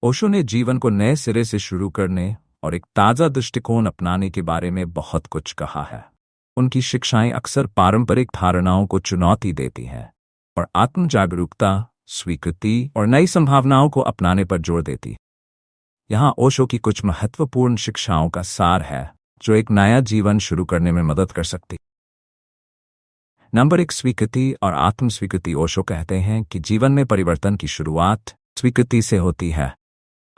ओशो ने जीवन को नए सिरे से शुरू करने और एक ताज़ा दृष्टिकोण अपनाने के बारे में बहुत कुछ कहा है। उनकी शिक्षाएं अक्सर पारंपरिक धारणाओं को चुनौती देती हैं और आत्म जागरूकता, स्वीकृति और नई संभावनाओं को अपनाने पर जोर देती। यहाँ ओशो की कुछ महत्वपूर्ण शिक्षाओं का सार है जो एक नया जीवन शुरू करने में मदद कर सकती। नंबर 1, स्वीकृति और आत्म स्वीकृति। ओशो कहते हैं कि जीवन में परिवर्तन की शुरुआत स्वीकृति से होती है।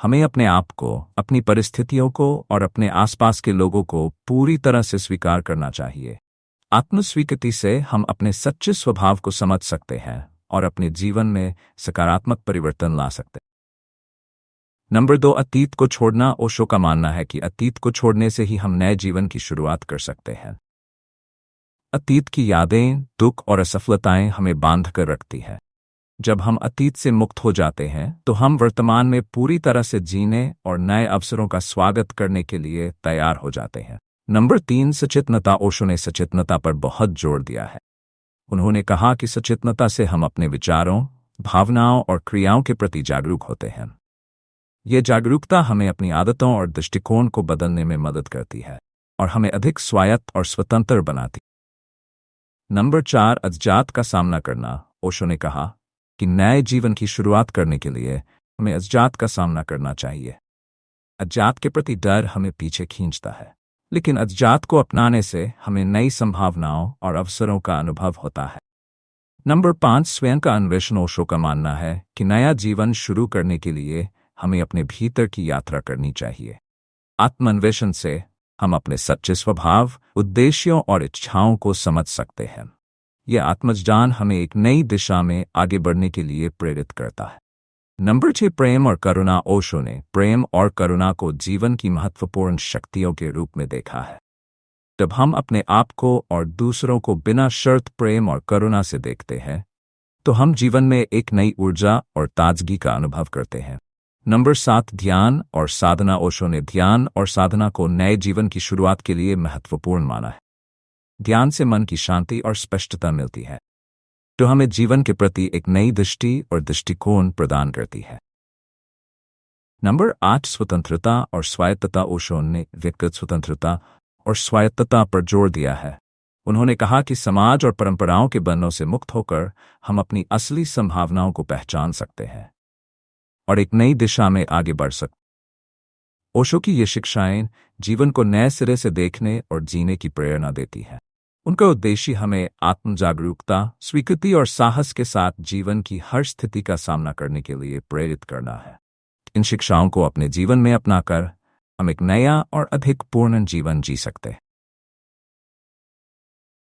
हमें अपने आप को, अपनी परिस्थितियों को और अपने आसपास के लोगों को पूरी तरह से स्वीकार करना चाहिए। आत्म स्वीकृति से हम अपने सच्चे स्वभाव को समझ सकते हैं और अपने जीवन में सकारात्मक परिवर्तन ला सकते हैं। नंबर 2, अतीत को छोड़ना। ओशो का मानना है कि अतीत को छोड़ने से ही हम नए जीवन की शुरुआत कर सकते हैं। अतीत की यादें, दुख और असफलताएं हमें बांध कर रखती हैं। जब हम अतीत से मुक्त हो जाते हैं तो हम वर्तमान में पूरी तरह से जीने और नए अवसरों का स्वागत करने के लिए तैयार हो जाते हैं। नंबर 3, सचेतनता। ओशो ने सचेतनता पर बहुत जोर दिया है। उन्होंने कहा कि सचेतनता से हम अपने विचारों, भावनाओं और क्रियाओं के प्रति जागरूक होते हैं। ये जागरूकता हमें अपनी आदतों और दृष्टिकोण को बदलने में मदद करती है और हमें अधिक स्वायत्त और स्वतंत्र बनाती। नंबर 4, अज्ञात का सामना करना। ओशो ने कहा कि नए जीवन की शुरुआत करने के लिए हमें अज्ञात का सामना करना चाहिए। अज्ञात के प्रति डर हमें पीछे खींचता है, लेकिन अज्ञात को अपनाने से हमें नई संभावनाओं और अवसरों का अनुभव होता है। नंबर 5, स्वयं का अन्वेषण। ओशो का मानना है कि नया जीवन शुरू करने के लिए हमें अपने भीतर की यात्रा करनी चाहिए। आत्मान्वेषण से हम अपने सच्चे स्वभाव, उद्देश्यों और इच्छाओं को समझ सकते हैं। यह आत्मज्ञान हमें एक नई दिशा में आगे बढ़ने के लिए प्रेरित करता है। नंबर 6, प्रेम और करुणा। ओशो ने प्रेम और करुणा को जीवन की महत्वपूर्ण शक्तियों के रूप में देखा है। जब हम अपने आप को और दूसरों को बिना शर्त प्रेम और करुणा से देखते हैं तो हम जीवन में एक नई ऊर्जा और ताजगी का अनुभव करते हैं। नंबर 7, ध्यान और साधना। ओशो ने ध्यान और साधना को नए जीवन की शुरुआत के लिए महत्वपूर्ण माना है। ध्यान से मन की शांति और स्पष्टता मिलती है, जो हमें जीवन के प्रति एक नई दृष्टि और दृष्टिकोण प्रदान करती है। नंबर 8, स्वतंत्रता और स्वायत्तता। ओशो ने व्यक्तिगत स्वतंत्रता और स्वायत्तता पर जोर दिया है। उन्होंने कहा कि समाज और परंपराओं के बंधनों से मुक्त होकर हम अपनी असली संभावनाओं को पहचान सकते हैं और एक नई दिशा में आगे बढ़ सकते। ओशो की ये शिक्षाएं जीवन को नए सिरे से देखने और जीने की प्रेरणा देती हैं। उनका उद्देश्य हमें आत्म जागरूकता, स्वीकृति और साहस के साथ जीवन की हर स्थिति का सामना करने के लिए प्रेरित करना है। इन शिक्षाओं को अपने जीवन में अपनाकर हम एक नया और अधिक पूर्ण जीवन जी सकते हैं।